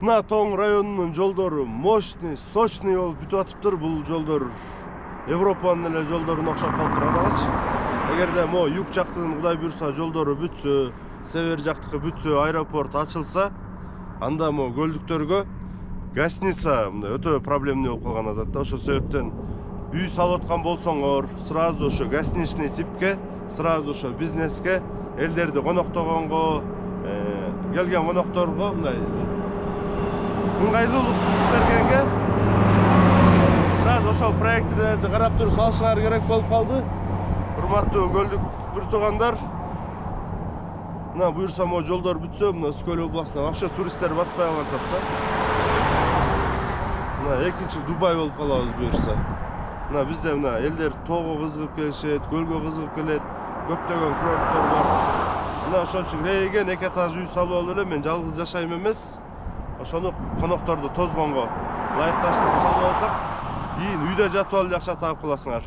Мына Тоң районунун жолдору мощный, сочный болуп бүтүп атыптыр. Бул жолдор Европанын эле жолдоруна окшоп калып турат. Эгерде мо юг жактын Кудай буйрса жолдору бүтсө, север жактыкы бүтсө, аэропорт ачылса, анда мо көлдүктөргө гостиница мындай өтө проблемный болуп калган атат да. Ошол себептен үй салып аткан болсоңор, сразу ошо гостиничный типке, сразу ошо бизнеске, элдерди коноктогонго, келген конокторго мындай ыңгайлуулук түзүп бергенге сразу ошол проектлерди карап туруп салышыңар керек болуп калды. Урматтуу көлдүк бир туугандар, мына буйрса мо жолдор бүтсө, мына Скөл областына вообще туристтер батпай калат да. Мына экинчи Дубай болуп калабыз буйрса. Мына бизде мына элдер тоого кызыгып келишет, көлгө кызыгып келет, көптөгөн курорттор бар. Мына ошон үчүн рейген эки этаж үй салып алып эле мен жалгыз жашайм эмес. Ошону конокторду тозгонго ылайыкташтырып салып алсак, кийин үйдө жатып алып акча таап каласыңар.